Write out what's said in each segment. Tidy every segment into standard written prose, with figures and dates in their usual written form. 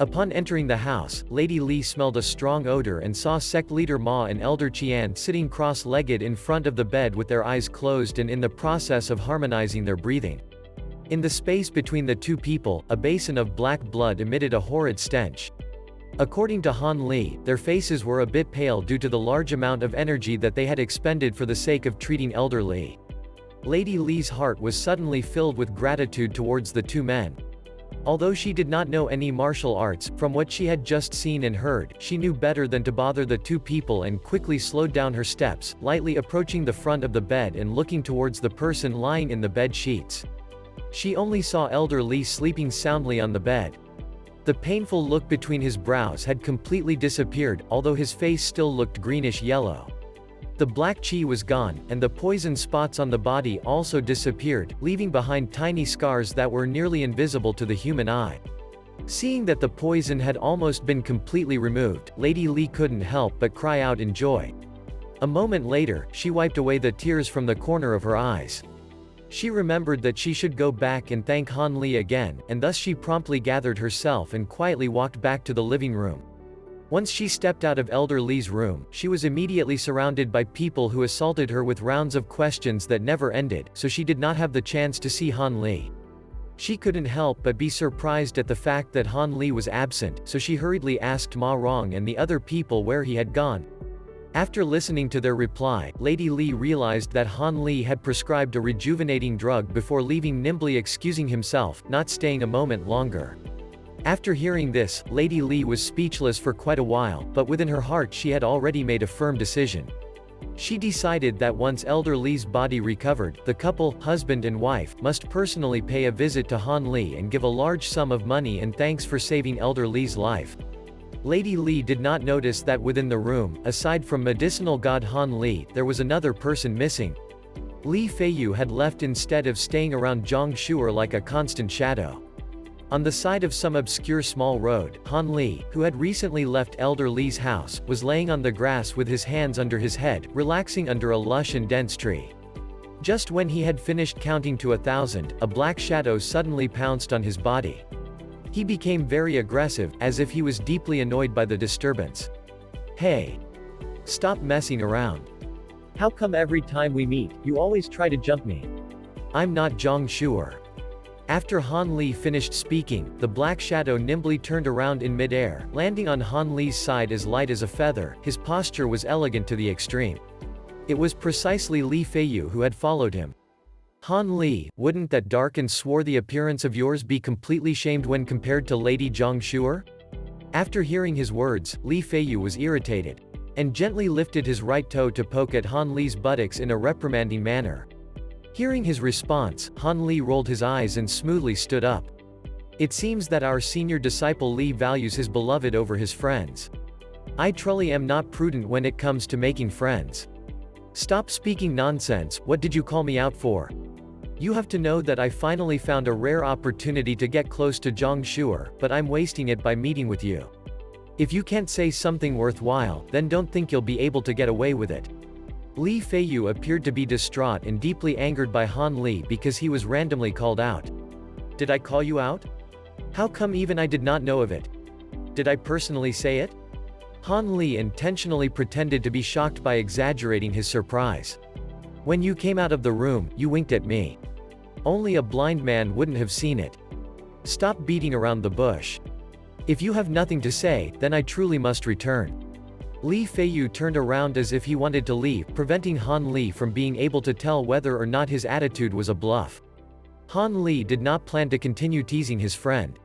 Upon entering the house, Lady Li smelled a strong odor and saw sect leader Ma and Elder Qian sitting cross-legged in front of the bed with their eyes closed and in the process of harmonizing their breathing. In the space between the two people, a basin of black blood emitted a horrid stench. According to Han Li, their faces were a bit pale due to the large amount of energy that they had expended for the sake of treating Elder Li. Lady Li's heart was suddenly filled with gratitude towards the two men. Although she did not know any martial arts, from what she had just seen and heard, she knew better than to bother the two people and quickly slowed down her steps, lightly approaching the front of the bed and looking towards the person lying in the bed sheets. She only saw Elder Li sleeping soundly on the bed. The painful look between his brows had completely disappeared, although his face still looked greenish-yellow. The black qi was gone, and the poison spots on the body also disappeared, leaving behind tiny scars that were nearly invisible to the human eye. Seeing that the poison had almost been completely removed, Lady Li couldn't help but cry out in joy. A moment later, she wiped away the tears from the corner of her eyes. She remembered that she should go back and thank Han Li again, and thus she promptly gathered herself and quietly walked back to the living room. Once she stepped out of Elder Li's room, she was immediately surrounded by people who assaulted her with rounds of questions that never ended, so she did not have the chance to see Han Li. She couldn't help but be surprised at the fact that Han Li was absent, so she hurriedly asked Ma Rong and the other people where he had gone. After listening to their reply, Lady Li realized that Han Li had prescribed a rejuvenating drug before leaving, nimbly excusing himself, not staying a moment longer. After hearing this, Lady Li was speechless for quite a while, but within her heart she had already made a firm decision. She decided that once Elder Li's body recovered, the couple, husband and wife, must personally pay a visit to Han Li and give a large sum of money and thanks for saving Elder Li's life. Lady Li did not notice that within the room, aside from medicinal god Han Li, there was another person missing. Li Feiyu had left instead of staying around Jiang Hu like a constant shadow. On the side of some obscure small road, Han Li, who had recently left Elder Li's house, was laying on the grass with his hands under his head, relaxing under a lush and dense tree. Just when he had finished counting to 1,000, a black shadow suddenly pounced on his body. He became very aggressive, as if he was deeply annoyed by the disturbance. "Hey! Stop messing around. How come every time we meet, you always try to jump me? I'm not Jiang Shuer." After Han Li finished speaking, the black shadow nimbly turned around in mid-air, landing on Han Li's side as light as a feather. His posture was elegant to the extreme. It was precisely Li Feiyu who had followed him. "Han Li, wouldn't that dark and swarthy appearance of yours be completely shamed when compared to Lady Jiang Shuer?" After hearing his words, Li Feiyu was irritated, and gently lifted his right toe to poke at Han Li's buttocks in a reprimanding manner. Hearing his response, Han Li rolled his eyes and smoothly stood up. "It seems that our senior disciple Li values his beloved over his friends. I truly am not prudent when it comes to making friends. Stop speaking nonsense. What did you call me out for? You have to know that I finally found a rare opportunity to get close to Jiang Shuer, but I'm wasting it by meeting with you. If you can't say something worthwhile, then don't think you'll be able to get away with it." Li Feiyu appeared to be distraught and deeply angered by Han Li because he was randomly called out. "Did I call you out? How come even I did not know of it? Did I personally say it?" Han Li intentionally pretended to be shocked by exaggerating his surprise. "When you came out of the room, you winked at me. Only a blind man wouldn't have seen it. Stop beating around the bush. If you have nothing to say, then I truly must return." Li Feiyu turned around as if he wanted to leave, preventing Han Li from being able to tell whether or not his attitude was a bluff. Han Li did not plan to continue teasing his friend.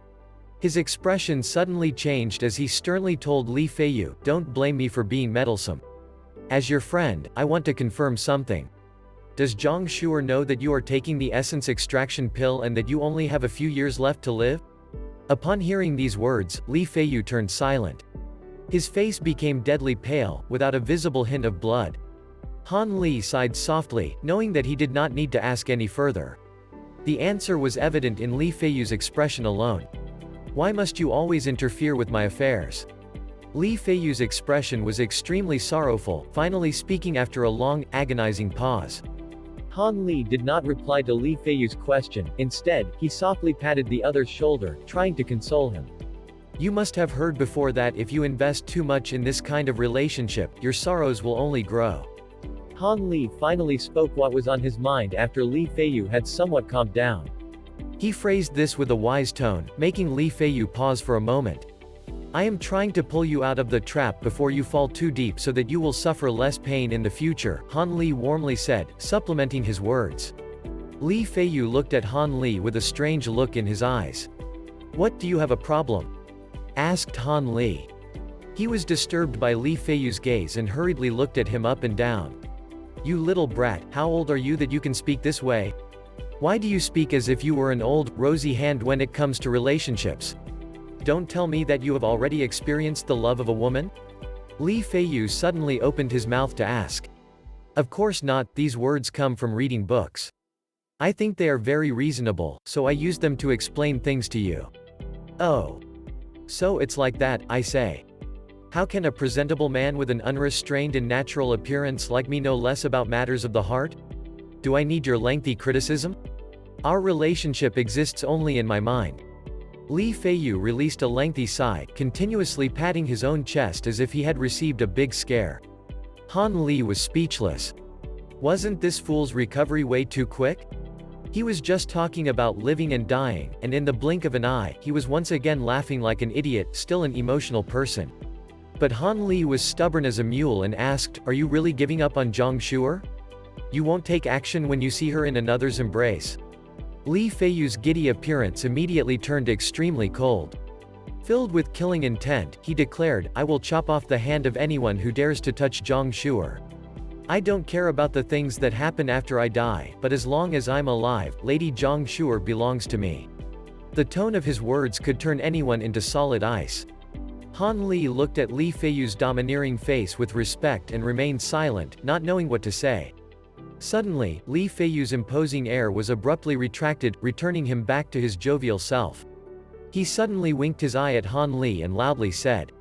His expression suddenly changed as he sternly told Li Feiyu, "Don't blame me for being meddlesome. As your friend, I want to confirm something. Does Jiang Shuer know that you are taking the essence extraction pill and that you only have a few years left to live?" Upon hearing these words, Li Feiyu turned silent. His face became deadly pale, without a visible hint of blood. Han Li sighed softly, knowing that he did not need to ask any further. The answer was evident in Li Feiyu's expression alone. "Why must you always interfere with my affairs?" Li Feiyu's expression was extremely sorrowful, finally speaking after a long, agonizing pause. Han Li did not reply to Li Feiyu's question. Instead, he softly patted the other's shoulder, trying to console him. You must have heard before that if you invest too much in this kind of relationship, your sorrows will only grow. Han Li finally spoke what was on his mind after Li Feiyu had somewhat calmed down. He phrased this with a wise tone, making Li Feiyu pause for a moment. I am trying to pull you out of the trap before you fall too deep so that you will suffer less pain in the future, Han Li warmly said, supplementing his words. Li Feiyu looked at Han Li with a strange look in his eyes. What, do you have a problem? Asked Han Li. He was disturbed by Li Feiyu's gaze and hurriedly looked at him up and down. You little brat, how old are you that you can speak this way? Why do you speak as if you were an old, rosy hand when it comes to relationships? Don't tell me that you have already experienced the love of a woman? Li Feiyu suddenly opened his mouth to ask. Of course not, these words come from reading books. I think they are very reasonable, so I use them to explain things to you. Oh. So it's like that, I say. How can a presentable man with an unrestrained and natural appearance like me know less about matters of the heart? Do I need your lengthy criticism? Our relationship exists only in my mind. Li Feiyu released a lengthy sigh, continuously patting his own chest as if he had received a big scare. Han Li was speechless. Wasn't this fool's recovery way too quick? He was just talking about living and dying, and in the blink of an eye, he was once again laughing like an idiot, still an emotional person. But Han Li was stubborn as a mule and asked, are you really giving up on Jiang Hu? You won't take action when you see her in another's embrace? Li Feiyu's giddy appearance immediately turned extremely cold. Filled with killing intent, he declared, I will chop off the hand of anyone who dares to touch Jiang Hu. I don't care about the things that happen after I die, but as long as I'm alive, Lady Jiang Hu belongs to me. The tone of his words could turn anyone into solid ice. Han Li looked at Li Feiyu's domineering face with respect and remained silent, not knowing what to say. Suddenly, Li Feiyu's imposing air was abruptly retracted, returning him back to his jovial self. He suddenly winked his eye at Han Li and loudly said,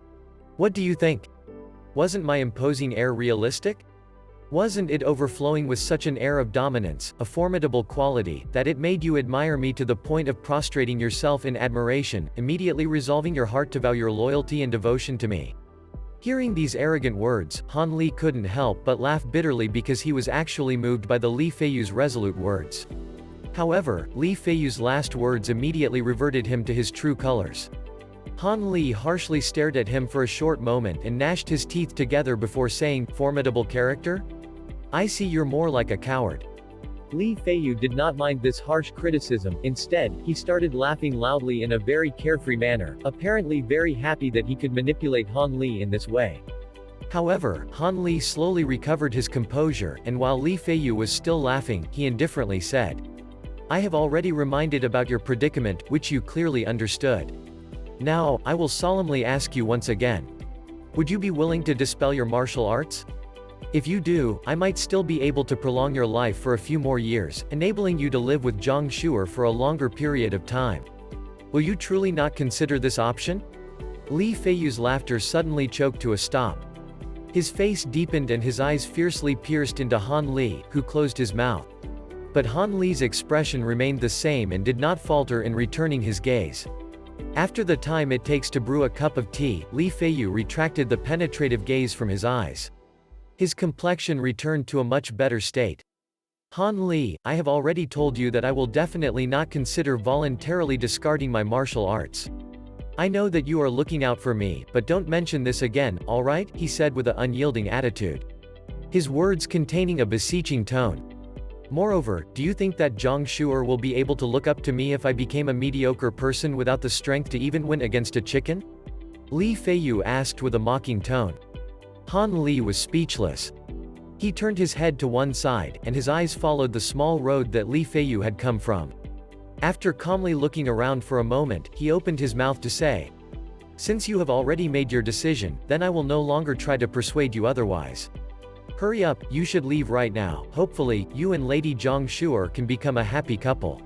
What do you think? Wasn't my imposing air realistic? Wasn't it overflowing with such an air of dominance, a formidable quality, that it made you admire me to the point of prostrating yourself in admiration, immediately resolving your heart to vow your loyalty and devotion to me? Hearing these arrogant words, Han Li couldn't help but laugh bitterly because he was actually moved by the Li Feiyu's resolute words. However, Li Feiyu's last words immediately reverted him to his true colors. Han Li harshly stared at him for a short moment and gnashed his teeth together before saying, Formidable character? I see you're more like a coward. Li Feiyu did not mind this harsh criticism. Instead, he started laughing loudly in a very carefree manner, apparently very happy that he could manipulate Han Li in this way. However, Han Li slowly recovered his composure, and while Li Feiyu was still laughing, he indifferently said, I have already reminded about your predicament, which you clearly understood. Now, I will solemnly ask you once again. Would you be willing to dispel your martial arts? If you do, I might still be able to prolong your life for a few more years, enabling you to live with Jiang Hu for a longer period of time. Will you truly not consider this option? Li Feiyu's laughter suddenly choked to a stop. His face deepened and his eyes fiercely pierced into Han Li, who closed his mouth. But Han Li's expression remained the same and did not falter in returning his gaze. After the time it takes to brew a cup of tea, Li Feiyu retracted the penetrative gaze from his eyes. His complexion returned to a much better state. Han Li, I have already told you that I will definitely not consider voluntarily discarding my martial arts. I know that you are looking out for me, but don't mention this again, alright? He said with an unyielding attitude. His words containing a beseeching tone. Moreover, do you think that Jiang Hu will be able to look up to me if I became a mediocre person without the strength to even win against a chicken? Li Feiyu asked with a mocking tone. Han Li was speechless. He turned his head to one side, and his eyes followed the small road that Li Feiyu had come from. After calmly looking around for a moment, he opened his mouth to say, Since you have already made your decision, then I will no longer try to persuade you otherwise. Hurry up, you should leave right now. Hopefully, you and Lady Jiang Hu can become a happy couple.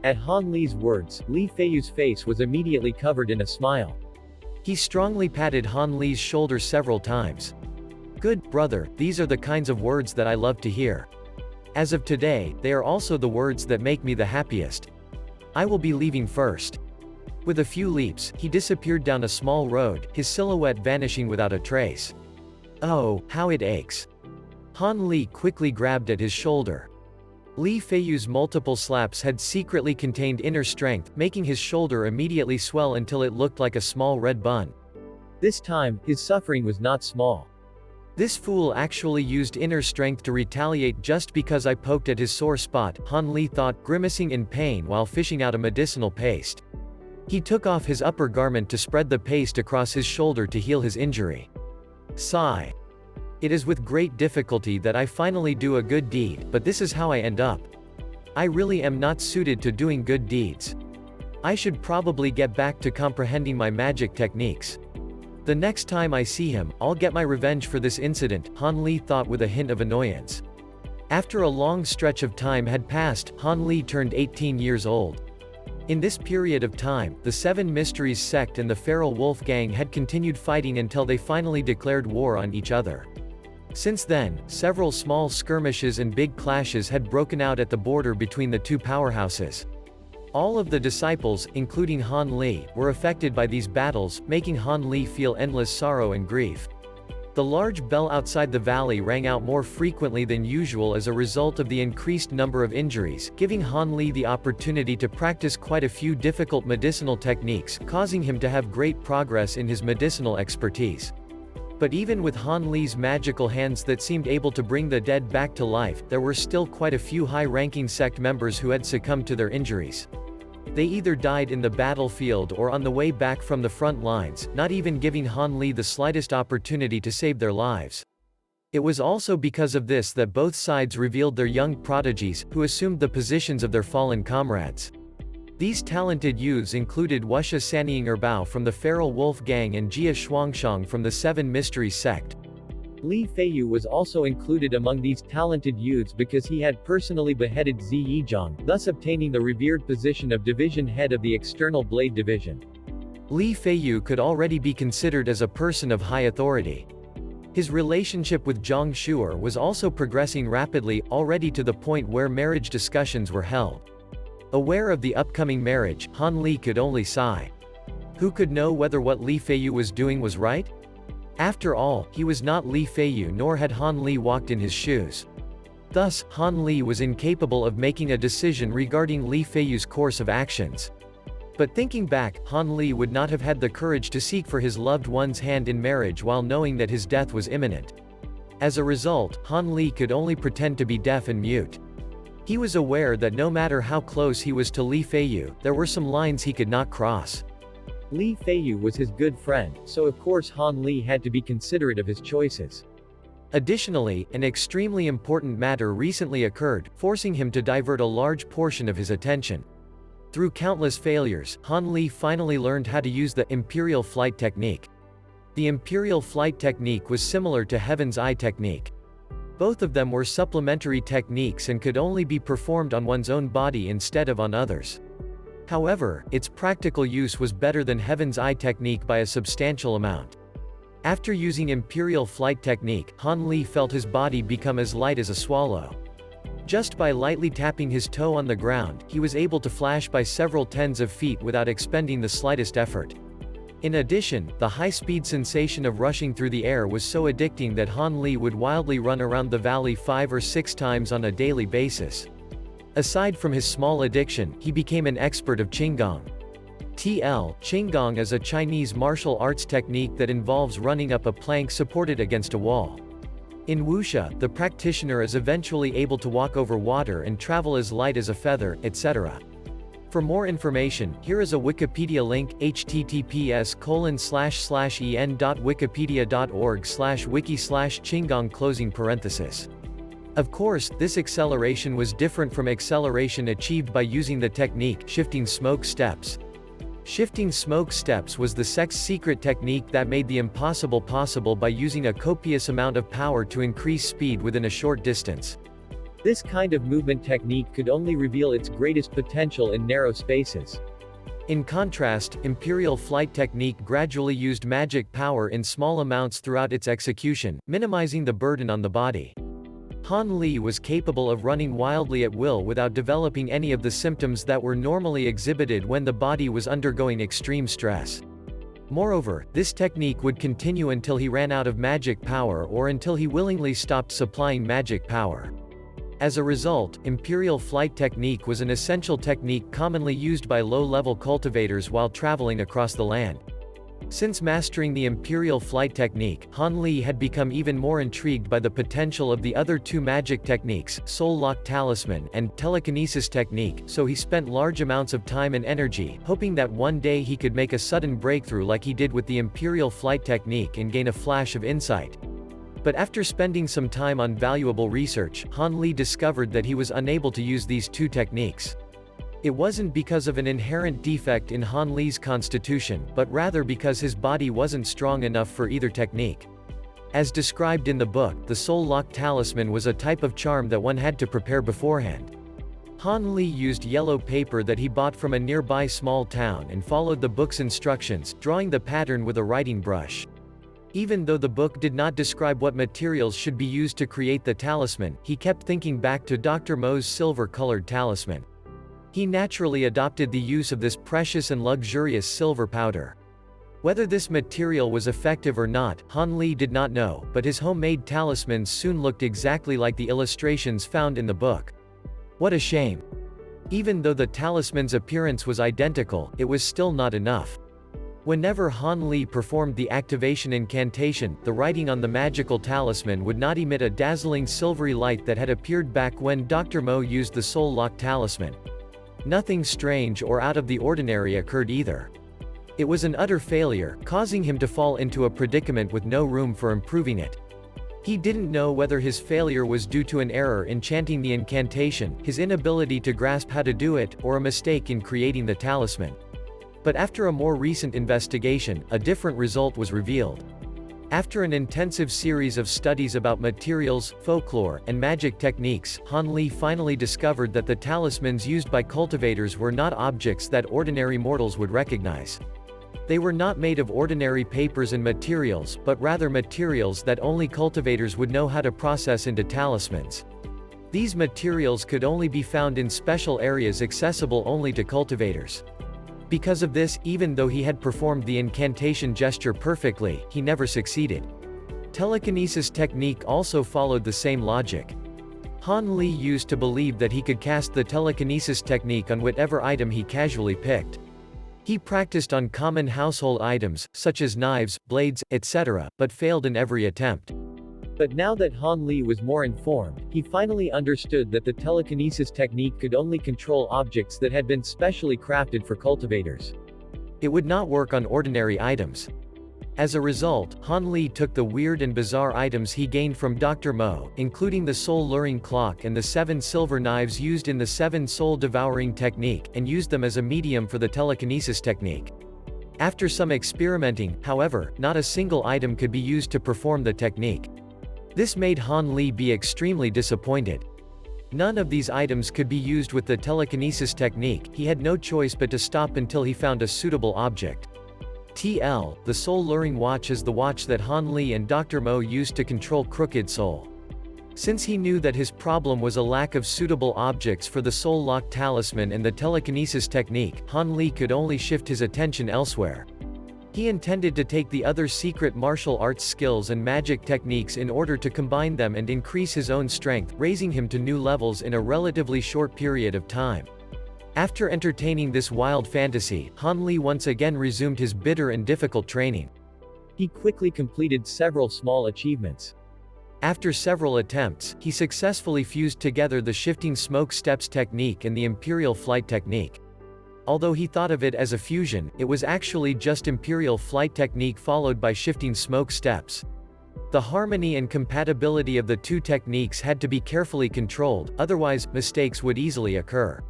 At Han Li's words, Li Feiyu's face was immediately covered in a smile. He strongly patted Han Li's shoulder several times. Good, brother, these are the kinds of words that I love to hear. As of today, they are also the words that make me the happiest. I will be leaving first. With a few leaps, he disappeared down a small road, his silhouette vanishing without a trace. Oh, how it aches. Han Li quickly grabbed at his shoulder. Li Feiyu's multiple slaps had secretly contained inner strength, making his shoulder immediately swell until it looked like a small red bun. This time, his suffering was not small. This fool actually used inner strength to retaliate just because I poked at his sore spot, Han Li thought, grimacing in pain while fishing out a medicinal paste. He took off his upper garment to spread the paste across his shoulder to heal his injury. Sigh. It is with great difficulty that I finally do a good deed, but this is how I end up. I really am not suited to doing good deeds. I should probably get back to comprehending my magic techniques. The next time I see him, I'll get my revenge for this incident, Han Li thought with a hint of annoyance. After a long stretch of time had passed, Han Li turned 18 years old. In this period of time, the Seven Mysteries sect and the Feral Wolf gang had continued fighting until they finally declared war on each other. Since then, several small skirmishes and big clashes had broken out at the border between the two powerhouses. All of the disciples, including Han Li, were affected by these battles, making Han Li feel endless sorrow and grief. The large bell outside the valley rang out more frequently than usual as a result of the increased number of injuries, giving Han Li the opportunity to practice quite a few difficult medicinal techniques, causing him to have great progress in his medicinal expertise. But even with Han Li's magical hands that seemed able to bring the dead back to life, there were still quite a few high-ranking sect members who had succumbed to their injuries. They either died in the battlefield or on the way back from the front lines, not even giving Han Li the slightest opportunity to save their lives. It was also because of this that both sides revealed their young prodigies, who assumed the positions of their fallen comrades. These talented youths included Wuxia Sanying Erbao from the Feral Wolf gang and Jia Shuangshang from the Seven Mysteries sect. Li Feiyu was also included among these talented youths because he had personally beheaded Zi Yizhang, thus obtaining the revered position of division head of the External Blade Division. Li Feiyu could already be considered as a person of high authority. His relationship with Jiang Hu was also progressing rapidly, already to the point where marriage discussions were held. Aware of the upcoming marriage, Han Li could only sigh. Who could know whether what Li Feiyu was doing was right? After all, he was not Li Feiyu nor had Han Li walked in his shoes. Thus, Han Li was incapable of making a decision regarding Li Feiyu's course of actions. But thinking back, Han Li would not have had the courage to seek for his loved one's hand in marriage while knowing that his death was imminent. As a result, Han Li could only pretend to be deaf and mute. He was aware that no matter how close he was to Li Feiyu, there were some lines he could not cross. Li Feiyu was his good friend, so of course Han Li had to be considerate of his choices. Additionally, an extremely important matter recently occurred, forcing him to divert a large portion of his attention. Through countless failures, Han Li finally learned how to use the Imperial Flight Technique. The Imperial Flight Technique was similar to Heaven's Eye Technique. Both of them were supplementary techniques and could only be performed on one's own body instead of on others. However, its practical use was better than Heaven's Eye Technique by a substantial amount. After using Imperial Flight Technique, Han Li felt his body become as light as a swallow. Just by lightly tapping his toe on the ground, he was able to flash by several tens of feet without expending the slightest effort. In addition, the high-speed sensation of rushing through the air was so addicting that Han Li would wildly run around the valley 5 or 6 times on a daily basis. Aside from his small addiction, he became an expert of Qinggong. Qinggong is a Chinese martial arts technique that involves running up a plank supported against a wall. In wuxia, the practitioner is eventually able to walk over water and travel as light as a feather, etc. For more information, here is a Wikipedia link, https://en.wikipedia.org/wiki/Qinggong. Of course, this acceleration was different from acceleration achieved by using the technique, shifting smoke steps. Shifting smoke steps was the sect's secret technique that made the impossible possible by using a copious amount of power to increase speed within a short distance. This kind of movement technique could only reveal its greatest potential in narrow spaces. In contrast, Imperial Flight Technique gradually used magic power in small amounts throughout its execution, minimizing the burden on the body. Han Li was capable of running wildly at will without developing any of the symptoms that were normally exhibited when the body was undergoing extreme stress. Moreover, this technique would continue until he ran out of magic power or until he willingly stopped supplying magic power. As a result, Imperial Flight Technique was an essential technique commonly used by low-level cultivators while traveling across the land. Since mastering the Imperial Flight Technique, Han Li had become even more intrigued by the potential of the other two magic techniques, Soul Lock Talisman and Telekinesis Technique, so he spent large amounts of time and energy, hoping that one day he could make a sudden breakthrough like he did with the Imperial Flight Technique and gain a flash of insight. But after spending some time on valuable research, Han Li discovered that he was unable to use these two techniques. It wasn't because of an inherent defect in Han Li's constitution, but rather because his body wasn't strong enough for either technique. As described in the book, the Soul Lock Talisman was a type of charm that one had to prepare beforehand. Han Li used yellow paper that he bought from a nearby small town and followed the book's instructions, drawing the pattern with a writing brush. Even though the book did not describe what materials should be used to create the talisman, he kept thinking back to Dr. Mo's silver-colored talisman. He naturally adopted the use of this precious and luxurious silver powder. Whether this material was effective or not, Han Li did not know, but his homemade talismans soon looked exactly like the illustrations found in the book. What a shame! Even though the talisman's appearance was identical, it was still not enough. Whenever Han Li performed the activation incantation, the writing on the magical talisman would not emit a dazzling silvery light that had appeared back when Dr. Mo used the Soul Lock Talisman. Nothing strange or out of the ordinary occurred either. It was an utter failure, causing him to fall into a predicament with no room for improving it. He didn't know whether his failure was due to an error in chanting the incantation, his inability to grasp how to do it, or a mistake in creating the talisman. But after a more recent investigation, a different result was revealed. After an intensive series of studies about materials, folklore, and magic techniques, Han Li finally discovered that the talismans used by cultivators were not objects that ordinary mortals would recognize. They were not made of ordinary papers and materials, but rather materials that only cultivators would know how to process into talismans. These materials could only be found in special areas accessible only to cultivators. Because of this, even though he had performed the incantation gesture perfectly, he never succeeded. Telekinesis technique also followed the same logic. Han Li used to believe that he could cast the telekinesis technique on whatever item he casually picked. He practiced on common household items, such as knives, blades, etc., but failed in every attempt. But now that Han Li was more informed, he finally understood that the telekinesis technique could only control objects that had been specially crafted for cultivators. It would not work on ordinary items. As a result, Han Li took the weird and bizarre items he gained from Dr. Mo, including the soul-luring clock and the 7 silver knives used in the 7 soul-devouring technique, and used them as a medium for the telekinesis technique. After some experimenting, however, not a single item could be used to perform the technique. This made Han Li be extremely disappointed. None of these items could be used with the telekinesis technique. He had no choice but to stop until he found a suitable object. TL, the soul-luring watch, is the watch that Han Li and Dr. Mo used to control Crooked Soul. Since he knew that his problem was a lack of suitable objects for the Soul Lock Talisman and the telekinesis technique, Han Li could only shift his attention elsewhere. He intended to take the other secret martial arts skills and magic techniques in order to combine them and increase his own strength, raising him to new levels in a relatively short period of time. After entertaining this wild fantasy, Han Li once again resumed his bitter and difficult training. He quickly completed several small achievements. After several attempts, he successfully fused together the shifting smoke steps technique and the Imperial Flight Technique. Although he thought of it as a fusion, it was actually just Imperial Flight Technique followed by shifting smoke steps. The harmony and compatibility of the two techniques had to be carefully controlled, otherwise, mistakes would easily occur.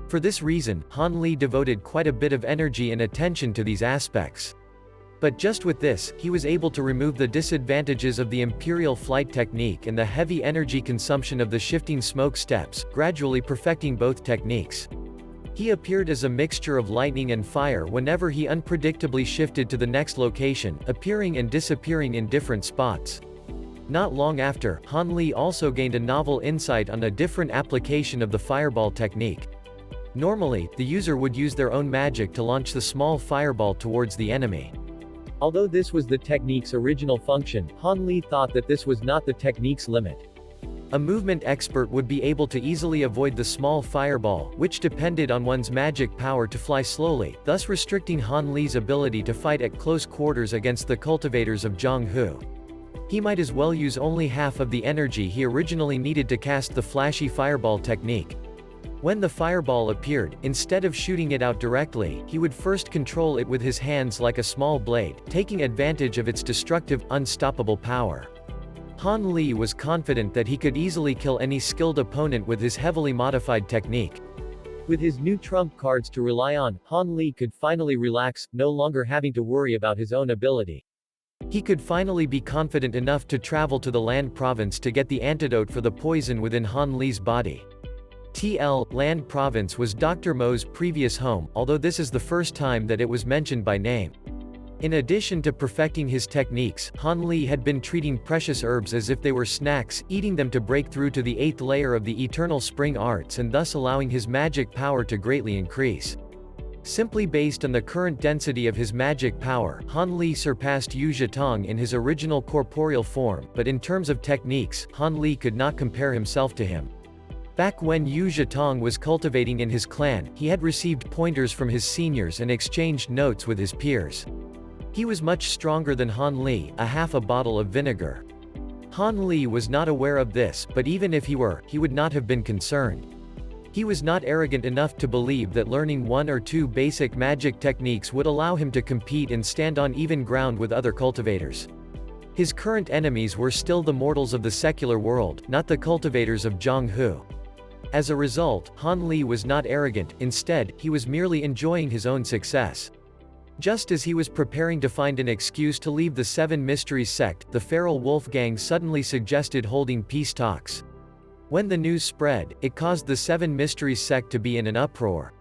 For this reason, Han Li devoted quite a bit of energy and attention to these aspects. But just with this, he was able to remove the disadvantages of the Imperial Flight Technique and the heavy energy consumption of the shifting smoke steps, gradually perfecting both techniques. He appeared as a mixture of lightning and fire whenever he unpredictably shifted to the next location, appearing and disappearing in different spots. Not long after, Han Li also gained a novel insight on a different application of the fireball technique. Normally, the user would use their own magic to launch the small fireball towards the enemy. Although this was the technique's original function, Han Li thought that this was not the technique's limit. A movement expert would be able to easily avoid the small fireball, which depended on one's magic power to fly slowly, thus restricting Han Li's ability to fight at close quarters against the cultivators of Jiang Hu. He might as well use only half of the energy he originally needed to cast the flashy fireball technique. When the fireball appeared, instead of shooting it out directly, he would first control it with his hands like a small blade, taking advantage of its destructive, unstoppable power. Han Li was confident that he could easily kill any skilled opponent with his heavily modified technique. With his new trump cards to rely on, Han Li could finally relax, no longer having to worry about his own ability. He could finally be confident enough to travel to the land province to get the antidote for the poison within Han Li's body. Land province was Dr. Mo's previous home, although this is the first time that it was mentioned by name. In addition to perfecting his techniques, Han Li had been treating precious herbs as if they were snacks, eating them to break through to the 8th layer of the eternal spring arts and thus allowing his magic power to greatly increase. Simply based on the current density of his magic power, Han Li surpassed Yu Zhetong in his original corporeal form, but in terms of techniques, Han Li could not compare himself to him. Back when Yu Zhetong was cultivating in his clan, he had received pointers from his seniors and exchanged notes with his peers. He was much stronger than Han Li, half a bottle of vinegar. Han Li was not aware of this, but even if he were, he would not have been concerned. He was not arrogant enough to believe that learning one or two basic magic techniques would allow him to compete and stand on even ground with other cultivators. His current enemies were still the mortals of the secular world, not the cultivators of Jiang Hu. As a result, Han Li was not arrogant, instead, he was merely enjoying his own success. Just as he was preparing to find an excuse to leave the Seven Mysteries sect, the feral wolf gang suddenly suggested holding peace talks. When the news spread, it caused the Seven Mysteries sect to be in an uproar.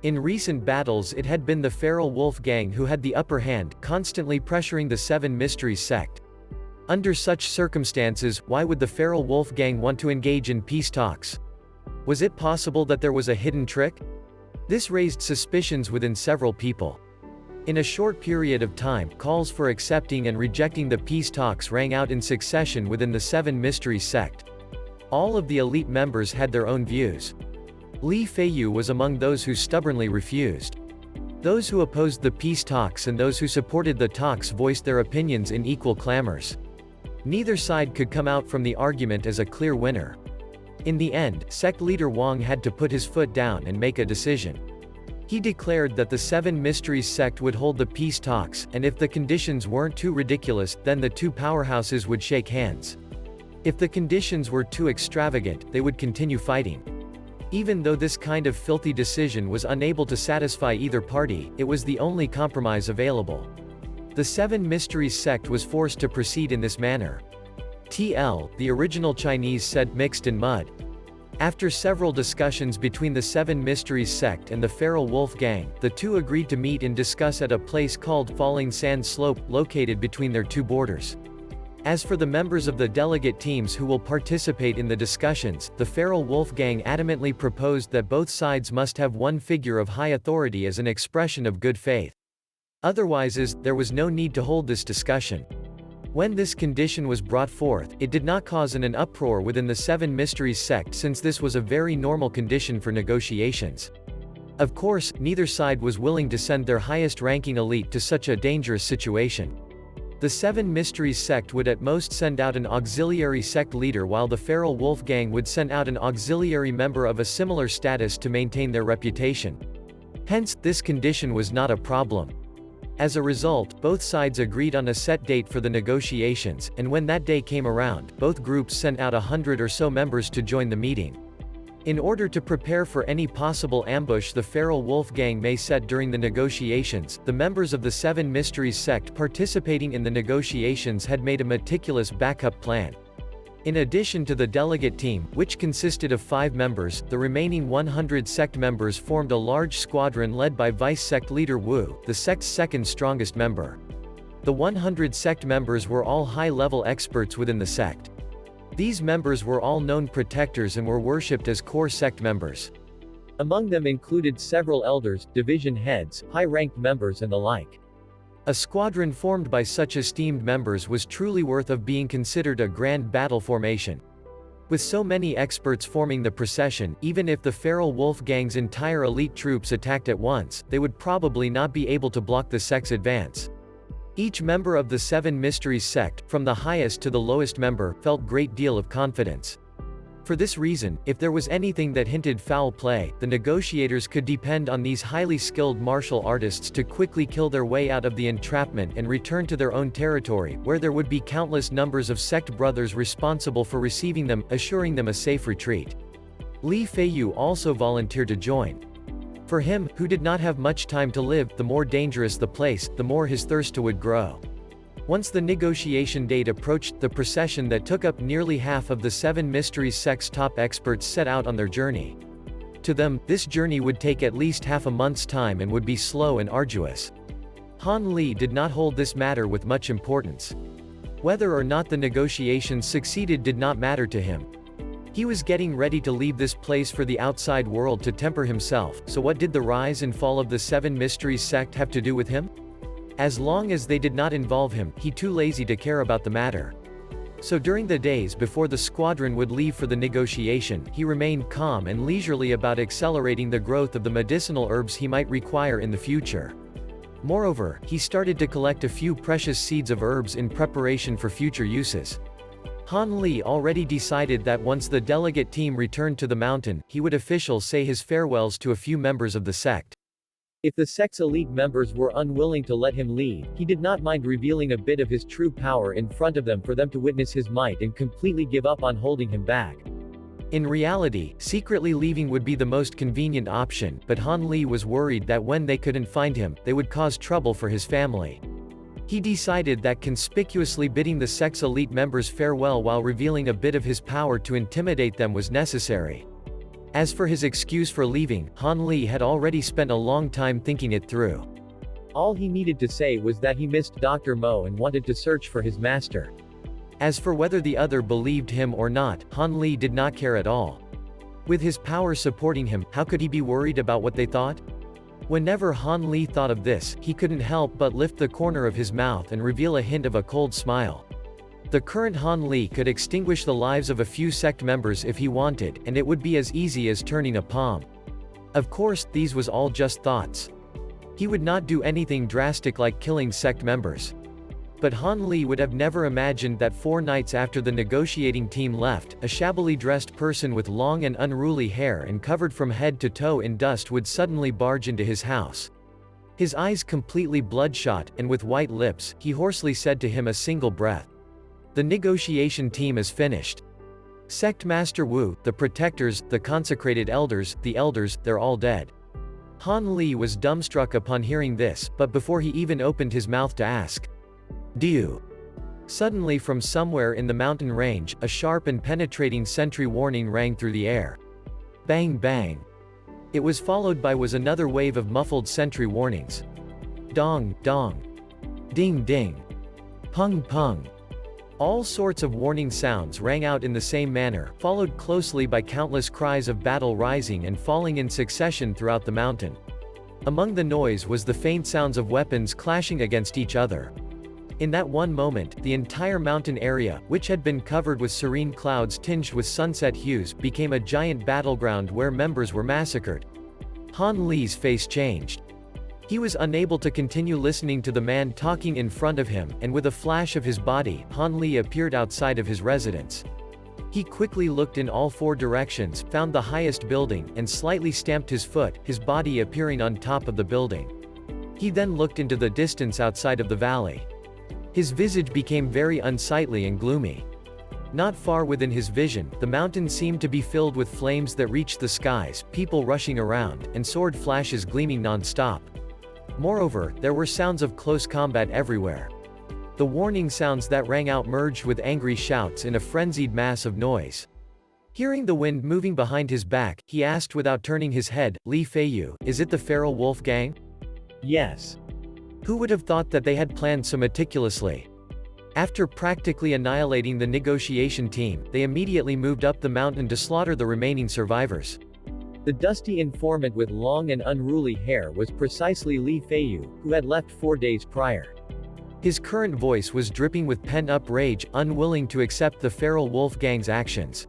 In recent battles it had been the feral wolf gang who had the upper hand, constantly pressuring the Seven Mysteries sect. Under such circumstances, why would the feral wolf gang want to engage in peace talks? Was it possible that there was a hidden trick? This raised suspicions within several people. In a short period of time, calls for accepting and rejecting the peace talks rang out in succession within the Seven Mysteries sect. All of the elite members had their own views. Li Feiyu was among those who stubbornly refused. Those who opposed the peace talks and those who supported the talks voiced their opinions in equal clamors. Neither side could come out from the argument as a clear winner. In the end, sect leader Wang had to put his foot down and make a decision. He declared that the Seven Mysteries sect would hold the peace talks, and if the conditions weren't too ridiculous, then the two powerhouses would shake hands. If the conditions were too extravagant, they would continue fighting. Even though this kind of filthy decision was unable to satisfy either party, it was the only compromise available. The Seven Mysteries sect was forced to proceed in this manner. The original Chinese said mixed in mud. After several discussions between the Seven Mysteries sect and the feral wolf gang, the two agreed to meet and discuss at a place called Falling Sand Slope, located between their two borders. As for the members of the delegate teams who will participate in the discussions, the feral wolf gang adamantly proposed that both sides must have one figure of high authority as an expression of good faith. Otherwise, there was no need to hold this discussion. When this condition was brought forth, it did not cause an uproar within the Seven Mysteries sect since this was a very normal condition for negotiations. Of course, neither side was willing to send their highest-ranking elite to such a dangerous situation. The Seven Mysteries sect would at most send out an auxiliary sect leader while the feral wolf gang would send out an auxiliary member of a similar status to maintain their reputation. Hence, this condition was not a problem. As a result, both sides agreed on a set date for the negotiations, and when that day came around, both groups sent out 100 or so members to join the meeting. In order to prepare for any possible ambush the feral wolf gang may set during the negotiations, the members of the Seven Mysteries sect participating in the negotiations had made a meticulous backup plan. In addition to the delegate team, which consisted of 5 members, the remaining 100 sect members formed a large squadron led by vice-sect leader Wu, the sect's second strongest member. The 100 sect members were all high-level experts within the sect. These members were all known protectors and were worshipped as core sect members. Among them included several elders, division heads, high-ranked members and the like. A squadron formed by such esteemed members was truly worth of being considered a grand battle formation. With so many experts forming the procession, even if the feral wolf gang's entire elite troops attacked at once, they would probably not be able to block the sect's advance. Each member of the Seven Mysteries sect, from the highest to the lowest member, felt great deal of confidence. For this reason, if there was anything that hinted foul play, the negotiators could depend on these highly skilled martial artists to quickly kill their way out of the entrapment and return to their own territory, where there would be countless numbers of sect brothers responsible for receiving them, assuring them a safe retreat. Li Feiyu also volunteered to join. For him, who did not have much time to live, the more dangerous the place, the more his thirst would grow. Once the negotiation date approached, the procession that took up nearly half of the Seven Mysteries sect's top experts set out on their journey. To them, this journey would take at least half a month's time and would be slow and arduous. Han Li did not hold this matter with much importance. Whether or not the negotiations succeeded did not matter to him. He was getting ready to leave this place for the outside world to temper himself, so what did the rise and fall of the Seven Mysteries sect have to do with him? As long as they did not involve him, he too lazy to care about the matter. So during the days before the squadron would leave for the negotiation, he remained calm and leisurely about accelerating the growth of the medicinal herbs he might require in the future. Moreover, he started to collect a few precious seeds of herbs in preparation for future uses. Han Li already decided that once the delegate team returned to the mountain, he would officially say his farewells to a few members of the sect. If the sect's elite members were unwilling to let him lead, he did not mind revealing a bit of his true power in front of them for them to witness his might and completely give up on holding him back. In reality, secretly leaving would be the most convenient option, but Han Li was worried that when they couldn't find him, they would cause trouble for his family. He decided that conspicuously bidding the sect's elite members farewell while revealing a bit of his power to intimidate them was necessary. As for his excuse for leaving, Han Li had already spent a long time thinking it through. All he needed to say was that he missed Dr. Mo and wanted to search for his master. As for whether the other believed him or not, Han Li did not care at all. With his power supporting him, how could he be worried about what they thought? Whenever Han Li thought of this, he couldn't help but lift the corner of his mouth and reveal a hint of a cold smile. The current Han Li could extinguish the lives of a few sect members if he wanted, and it would be as easy as turning a palm. Of course, these was all just thoughts. He would not do anything drastic like killing sect members. But Han Li would have never imagined that 4 nights after the negotiating team left, a shabbily dressed person with long and unruly hair and covered from head to toe in dust would suddenly barge into his house. His eyes completely bloodshot, and with white lips, he hoarsely said to him a single breath. The negotiation team is finished. Sect Master Wu, the protectors, the consecrated elders, they're all dead. Han Li was dumbstruck upon hearing this, but before he even opened his mouth to ask, "Do you?" Suddenly from somewhere in the mountain range, a sharp and penetrating sentry warning rang through the air. Bang bang. It was followed by another wave of muffled sentry warnings. Dong, dong. Ding ding. Pung pung. All sorts of warning sounds rang out in the same manner, followed closely by countless cries of battle rising and falling in succession throughout the mountain. Among the noise was the faint sounds of weapons clashing against each other. In that one moment, the entire mountain area, which had been covered with serene clouds tinged with sunset hues, became a giant battleground where members were massacred. Han Li's face changed. He was unable to continue listening to the man talking in front of him, and with a flash of his body, Han Li appeared outside of his residence. He quickly looked in all 4 directions, found the highest building, and slightly stamped his foot, his body appearing on top of the building. He then looked into the distance outside of the valley. His visage became very unsightly and gloomy. Not far within his vision, the mountain seemed to be filled with flames that reached the skies, people rushing around, and sword flashes gleaming non-stop. Moreover, there were sounds of close combat everywhere. The warning sounds that rang out merged with angry shouts in a frenzied mass of noise. Hearing the wind moving behind his back, he asked without turning his head, "Li Feiyu, is it the feral wolf gang?" Yes. Who would have thought that they had planned so meticulously? After practically annihilating the negotiation team, they immediately moved up the mountain to slaughter the remaining survivors. The dusty informant with long and unruly hair was precisely Li Feiyu, who had left 4 days prior. His current voice was dripping with pent-up rage, unwilling to accept the feral wolf gang's actions.